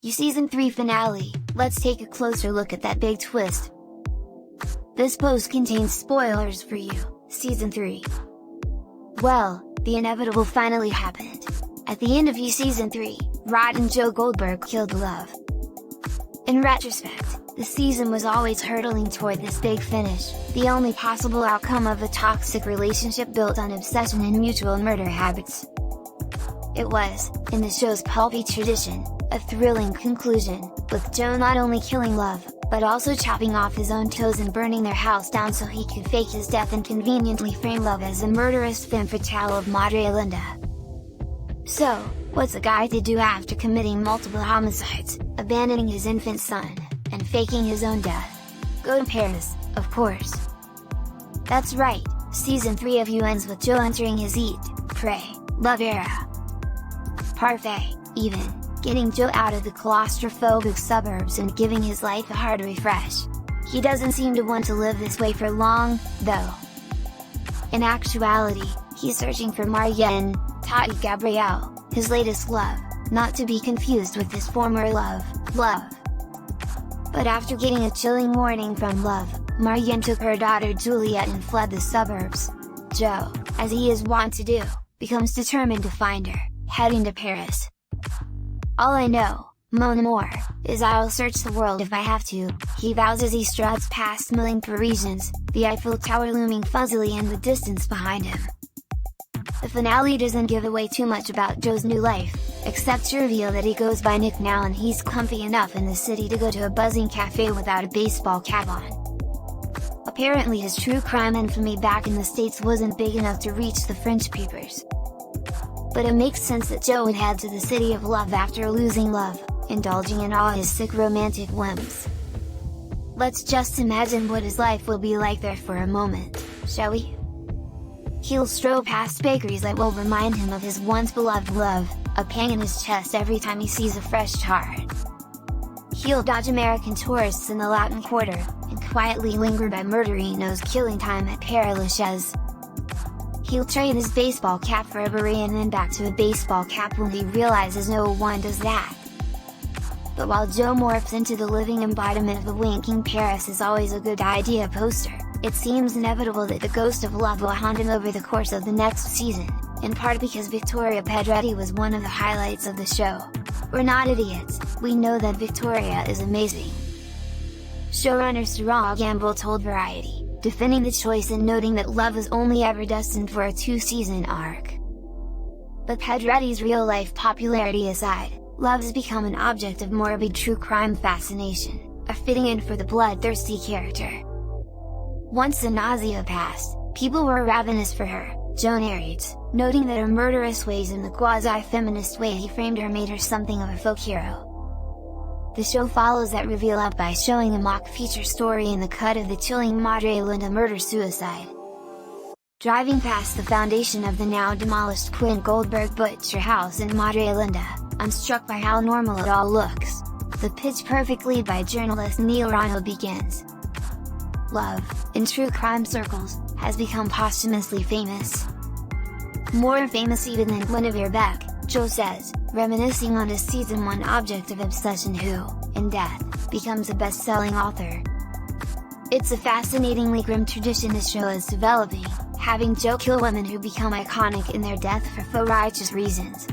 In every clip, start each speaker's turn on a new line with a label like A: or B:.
A: You Season 3 finale, let's take a closer look at that big twist. This post contains spoilers for you, Season 3. Well, the inevitable finally happened. At the end of Season 3, Rod and Joe Goldberg killed love. In retrospect, the season was always hurtling toward this big finish, the only possible outcome of a toxic relationship built on obsession and mutual murder habits. It was, in the show's pulpy tradition, a thrilling conclusion, with Joe not only killing love, but also chopping off his own toes and burning their house down so he could fake his death and conveniently frame love as the murderous femme fatale of Madre Linda. So, what's a guy to do after committing multiple homicides, abandoning his infant son, and faking his own death? Go to Paris, of course. That's right, Season 3 of You ends with Joe entering his eat, pray, love era. Parfait, even, getting Joe out of the claustrophobic suburbs and giving his life a hard refresh. He doesn't seem to want to live this way for long, though. In actuality, he's searching for Marianne, Tati Gabrielle, his latest love, not to be confused with his former love. But after getting a chilling warning from Love, Marianne took her daughter Juliet and fled the suburbs. Joe, as he is wont to do, becomes determined to find her, heading to Paris. All I know, mon amour, is I'll search the world if I have to, he vows as he struts past milling Parisians, the Eiffel Tower looming fuzzily in the distance behind him. The finale doesn't give away too much about Joe's new life, except to reveal that he goes by Nick now and he's comfy enough in the city to go to a buzzing cafe without a baseball cap on. Apparently his true crime infamy back in the States wasn't big enough to reach the French peepers. But it makes sense that Joe would head to the city of love after losing love, indulging in all his sick romantic whims. Let's just imagine what his life will be like there for a moment, shall we? He'll stroll past bakeries that will remind him of his once beloved love, a pang in his chest every time he sees a fresh tart. He'll dodge American tourists in the Latin Quarter, and quietly linger by murderinos killing time at Père Lachaise. He'll trade his baseball cap for a beret and then back to a baseball cap when he realizes no one does that. But while Joe morphs into the living embodiment of a winking Paris is always a good idea poster, it seems inevitable that the ghost of love will haunt him over the course of the next season, in part because Victoria Pedretti was one of the highlights of the show. We're not idiots, we know that Victoria is amazing. Showrunner Sarah Gamble told Variety, defending the choice and noting that love is only ever destined for a 2-season arc. But Pedretti's real-life popularity aside, love has become an object of morbid true crime fascination, a fitting in for the bloodthirsty character. Once the nausea passed, people were ravenous for her, Joe narrates, noting that her murderous ways and the quasi-feminist way he framed her made her something of a folk hero. The show follows that reveal up by showing a mock feature story in the cut of the chilling Madre Linda murder-suicide. Driving past the foundation of the now demolished Quinn Goldberg butcher house in Madre Linda, I'm struck by how normal it all looks. The pitch-perfect lead by journalist Neil Rano begins. Love, in true crime circles, has become posthumously famous. More famous even than Guinevere Beck, Joe says, reminiscing on his Season 1 object of obsession who, in death, becomes a best-selling author. It's a fascinatingly grim tradition the show is developing, having Joe kill women who become iconic in their death for faux righteous reasons.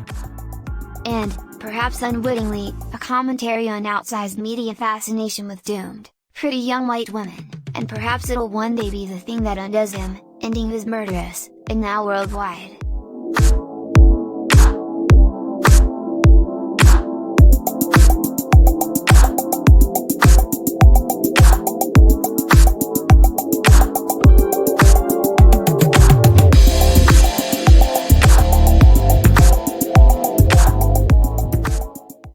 A: And, perhaps unwittingly, a commentary on outsized media fascination with doomed, pretty young white women, and perhaps it'll one day be the thing that undoes him, ending his murderous, and now worldwide.